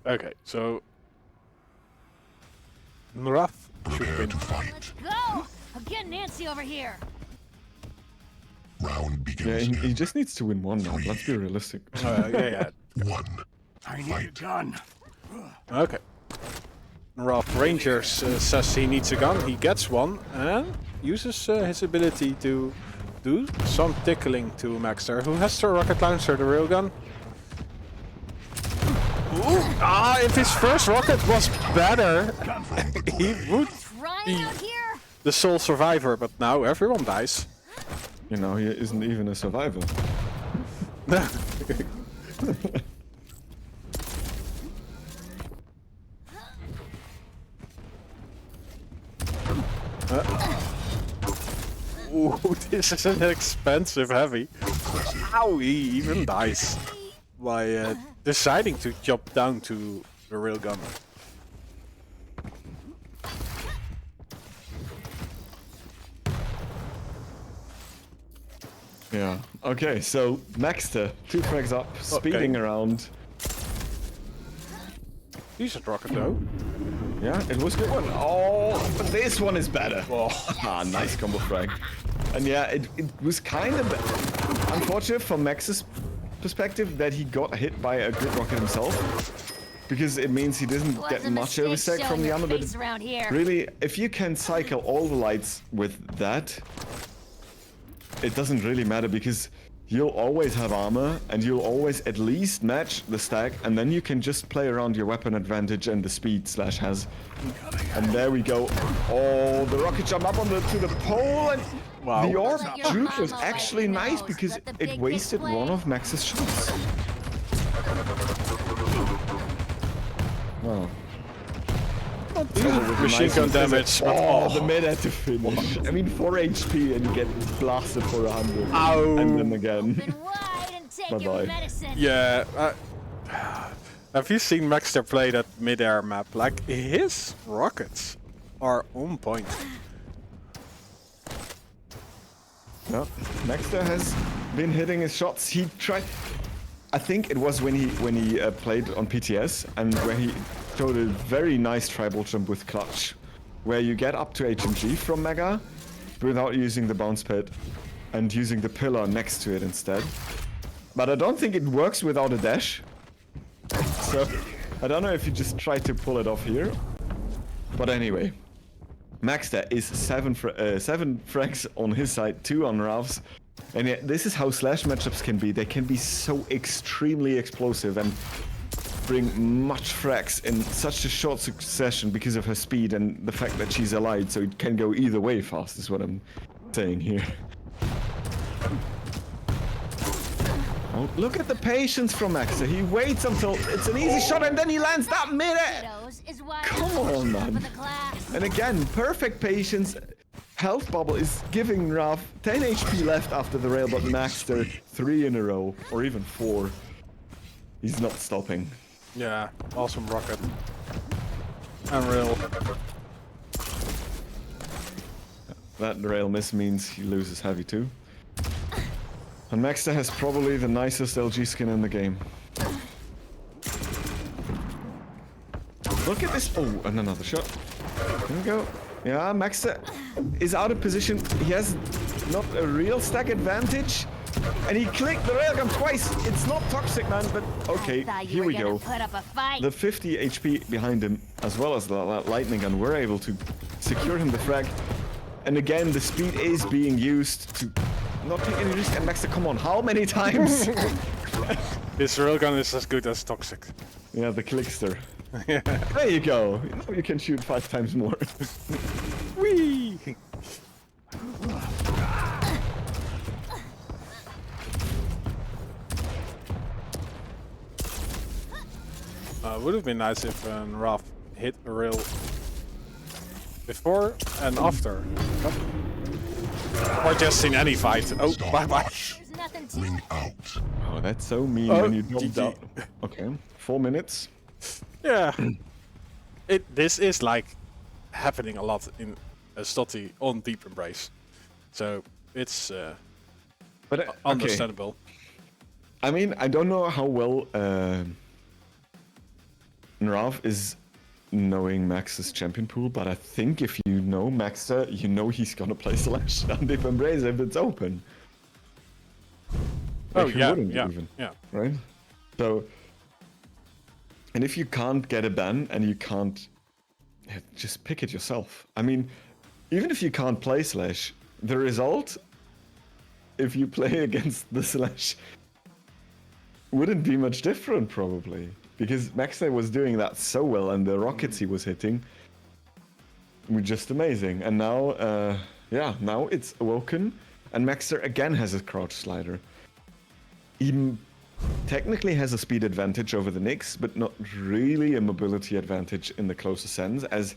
Okay, so Nrav should Prepare win. to fight. Let's go! I'm getting Nancy over here. Round Yeah, begins. he just needs to win one round. Let's be realistic. Yeah. One. I need a gun. Okay. Nrav Rangers says he needs a gun. He gets one and uses his ability to do some tickling to Maxter, who has the rocket launcher, the railgun. If his first rocket was better, he would Trying out here? the sole survivor, but now everyone dies. You know, he isn't even a survivor. Ooh, this is an expensive heavy. How he even dies by deciding to jump down to the railgun. Yeah. Okay, so Maxter, 2 frags up, speeding around. Decent rocket though. Yeah, it was a good one. Oh, but this one is better. Ah, nice combo frag. And yeah, it was kind of unfortunate from Max's perspective that he got hit by a grid rocket himself. Because it means he doesn't get much oversec from the armor, but around here. really, if you can cycle all the lights with that, it doesn't really matter because you'll always have armor and you'll always at least match the stack, and then you can just play around your weapon advantage and the speed Slash has. And there we go. Oh, the rocket jump up on to the pole, and Wow. the orb Let your juke was mama actually like nice knows. because Let the it big wasted fish one play. of Max's shots. Wow. Machine gun damage. But, Oh, the mid had to finish. I mean, 4 HP and you get blasted for 100. Ow. And then again. Open wide and take Bye-bye. your medicine. Yeah. Have you seen Maxter play that mid-air map? Like, his rockets are on point. Yeah, Maxter has been hitting his shots. He tried. I think it was when he played on PTS and where he showed a very nice tribal jump with clutch, where you get up to HMG from Mega without using the bounce pad and using the pillar next to it instead. But I don't think it works without a dash. So I don't know if you just try to pull it off here. But anyway. Maxter is 7 frags on his side, 2 on Nrav's. And yeah, this is how Slash matchups can be. They can be so extremely explosive and bring much frags in such a short succession because of her speed and the fact that she's allied, so it can go either way fast is what I'm saying here. Oh, look at the patience from Maxter. He waits until it's an easy shot and then he lands that mid-air. Kiddos is why Come I'm on, top man. of the class. And again, perfect patience. Health bubble is giving Nrav 10 HP left after the rail, but Maxter 3 in a row, or even 4. He's not stopping. Yeah, awesome rocket. Unreal. That rail miss means he loses heavy too. And Maxter has probably the nicest LG skin in the game. Look at this. Oh, and another shot. There we go. Yeah, Maxter is out of position. He has not a real stack advantage. And he clicked the railgun twice. It's not toxic, man, but okay, Thought you here were we gonna go. Put up a fight. The 50 HP behind him, as well as the lightning gun, were able to secure him the frag. And again, the speed is being used to not take any risk. And Maxter, come on, how many times? This railgun is as good as toxic. Yeah, the clickster. There you go. Now you can shoot 5 times more. Whee! Would have been nice if Nrav hit a rail before and after. Or just in any fight. Oh, bye bye. There's nothing to Ring out. Oh, that's so mean Oh, when you don't GG. doubt. Okay, 4 minutes. Yeah. This is like happening a lot in Estoty on Deep Embrace. So it's But okay. understandable. I mean, I don't know how well Nrav is knowing Max's champion pool, but I think if you know Maxter, you know he's gonna play Slash and if Embrace if it's open. Oh Like, who yeah, wouldn't yeah, even, yeah. right? So, and if you can't get a ban and you can't, just pick it yourself. I mean, even if you can't play Slash, the result, if you play against the Slash, wouldn't be much different probably. Because maxter was doing that so well and the rockets he was hitting were just amazing. And now, yeah, now it's awoken and maxter again has a crouch slider. He technically has a speed advantage over the Nyx, but not really a mobility advantage in the closer sense, as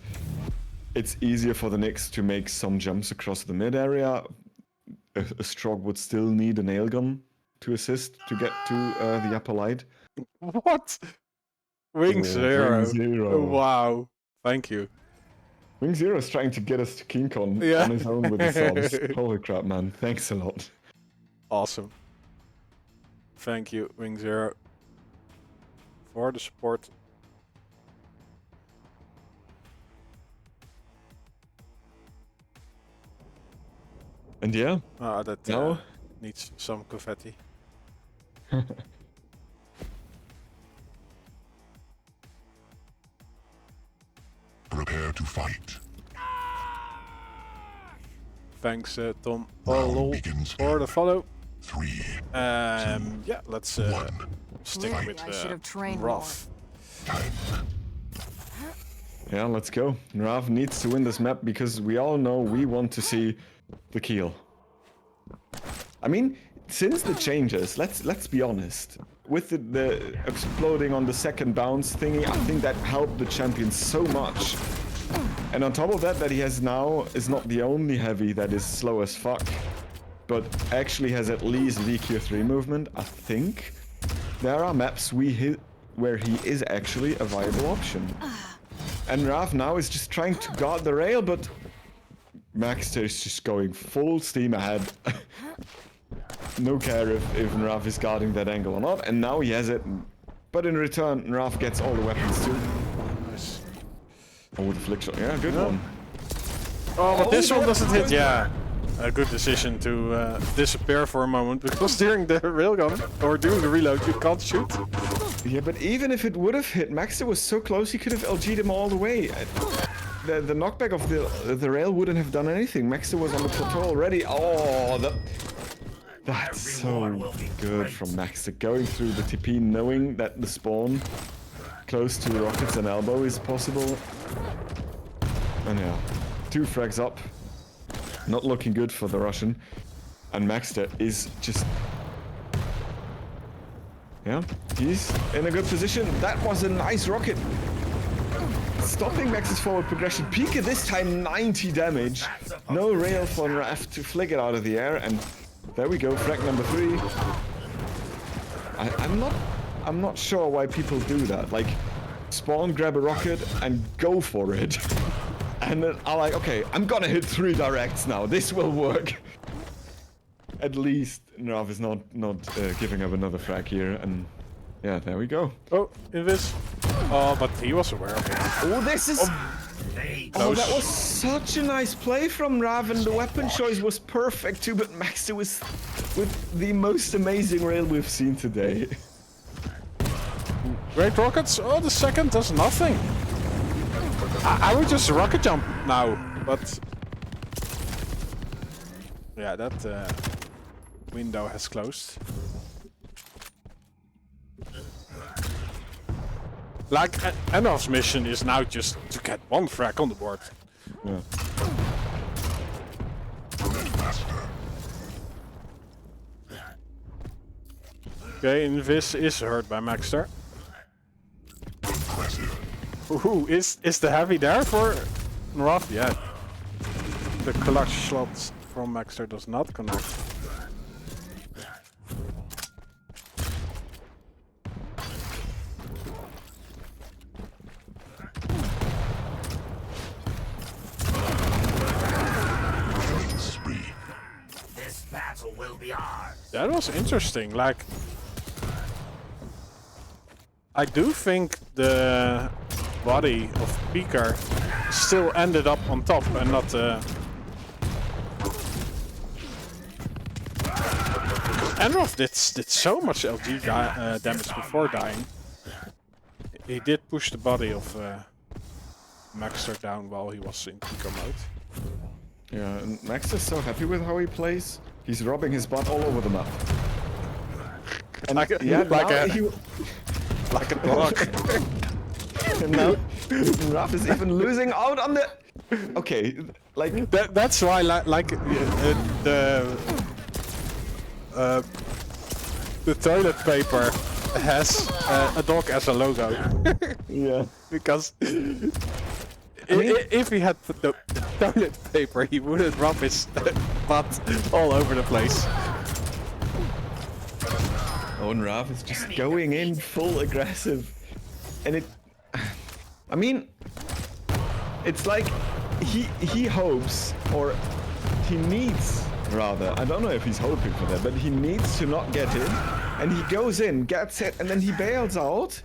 it's easier for the Nyx to make some jumps across the mid area. A Strog would still need a nail gun to assist to get to the upper light. What? Wing Yeah, Zero. Wing Zero. Wow. Thank you. Wing Zero is trying to get us to KingCon Yeah. on his own with the subs. Holy crap, man. Thanks a lot. Awesome. Thank you, Wing Zero, for the support. And yeah, That No. needs some confetti. Prepare to fight. Thanks, Tom Round Paul, begins for the follow. 3. Yeah, let's stick Really, with I should have trained more. Nrav. yeah, let's go. Nrav needs to win this map because we all know we want to see the kill. I mean, since the changes, let's be honest. With the exploding on the second bounce thingy, I think that helped the champion so much. And on top of that, he has now is not the only heavy that is slow as fuck, but actually has at least VQ3 movement. I think there are maps where he is actually a viable option. And Nrav now is just trying to guard the rail, but maxter is just going full steam ahead. No care if Nrav is guarding that angle or not, and now he has it. But in return, Nrav gets all the weapons too. Nice. Oh, the flick shot. Yeah, good one. Oh, but this one doesn't hit. Yeah. A good decision to disappear for a moment, because during the railgun, or during the reload, you can't shoot. Yeah, but even if it would have hit, maxter was so close he could have LG'd him all the way. The knockback of the rail wouldn't have done anything. Maxter was on the plateau already. Oh, that's so good from Maxter. Going through the TP, knowing that the spawn close to rockets and elbow is possible. And yeah, 2 frags up. Not looking good for the Russian. And Maxter is just... yeah, he's in a good position. That was a nice rocket. Stopping Max's forward progression. Pika this time 90 damage. No rail for Nrav to flick it out of the air, and there we go, frag number 3. I'm not sure why people do that. Like, spawn, grab a rocket, and go for it. And then I'm like, okay, I'm gonna hit 3 directs now. This will work. At least Nrav is not giving up another frag here, and yeah, there we go. Oh, Invis. Oh, but he was aware of it. Oh, this is... oh, that was such a nice play from Nrav, and the weapon choice was perfect too, but Maxter was with the most amazing rail we've seen today. Great rockets. Oh, the second does nothing. I would just rocket jump now, but... yeah, that window has closed. Like, Nrav's mission is now just to get 1 frag on the board. Yeah. Okay, Invis is hurt by Maxter. Ooh, is the heavy there for Nrav? Yeah. The clutch slots from Maxter does not connect. This battle will be ours. That was interesting. Like, I do think the body of Peeker still ended up on top and not. Nrav did so much LG damage before dying. He did push the body of maxter down while he was in Peeker mode. Yeah, and Max is so happy with how he plays. He's rubbing his butt all over the map. And Like a dog. And now Nrav is even losing out on the. Okay, like That's why, the toilet paper has a dog as a logo. yeah. Because if he had the toilet paper, he wouldn't rub his butt all over the place. Oh, Nrav is just going in full aggressive, and it. I mean, it's like he hopes, or he needs. Rather, I don't know if he's hoping for that, but he needs to not get in, and he goes in, gets hit, and then he bails out.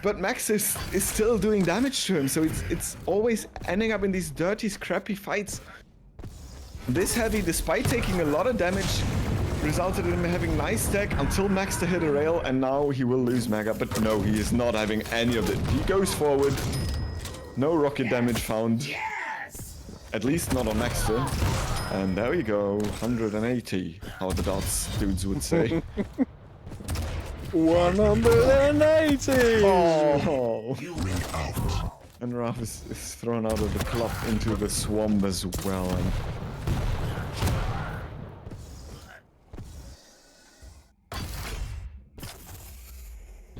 But Max is still doing damage to him, so it's always ending up in these dirty, scrappy fights. This heavy, despite taking a lot of damage, resulted in him having nice tech until Max to hit a rail, and now he will lose Mega. But no, he is not having any of it. He goes forward, no rocket damage found. At least not on Maxter. And there we go, 180, how the dots dudes would say. 180! Oh! You ring out. And Nrav is thrown out of the club into the swamp as well. And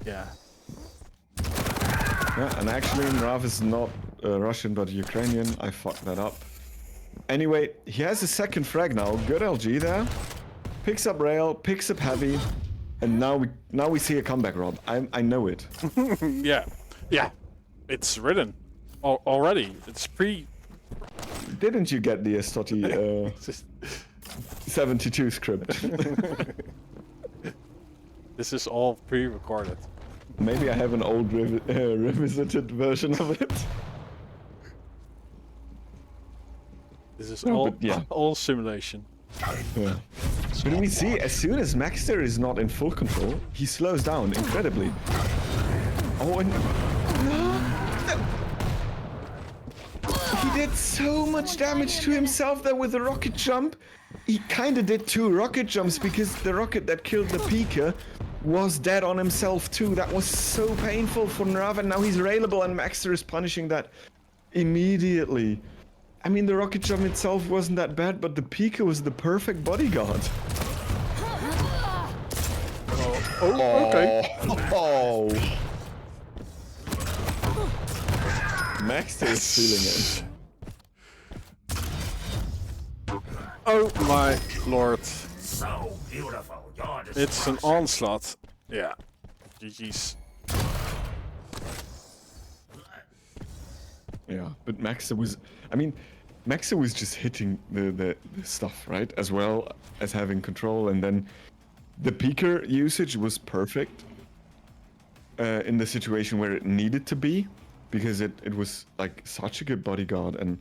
Yeah. yeah, and actually Nrav is not Russian but Ukrainian. I fucked that up. Anyway, he has a second frag now. Good LG there. Picks up rail, picks up heavy, and now we see a comeback, Rob. I know it. Yeah. Yeah. It's written already. It's pre. Didn't you get the Estoty Just- 72 script? This is all pre-recorded. Maybe I have an old revisited version of it. This is No, all but yeah. all simulation. Yeah. But we see, as soon as Maxter is not in full control, he slows down incredibly. Oh, and he did so much damage to himself there with the rocket jump. He kinda did 2 rocket jumps because the rocket that killed the Pika was dead on himself too. That was so painful for Nrav, and now he's railable and Maxter is punishing that immediately. I mean, the rocket jump itself wasn't that bad, but the Pika was the perfect bodyguard. Oh, okay. Oh. Maxter is feeling it. Oh my lord. So beautiful. You're It's an onslaught. Yeah. GG's. Yeah, but Maxter was... I mean, Maxter was just hitting the stuff, right? As well as having control, and then the peaker usage was perfect in the situation where it needed to be, because it was like such a good bodyguard, and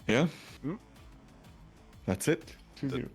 yeah, that's it. 2-0.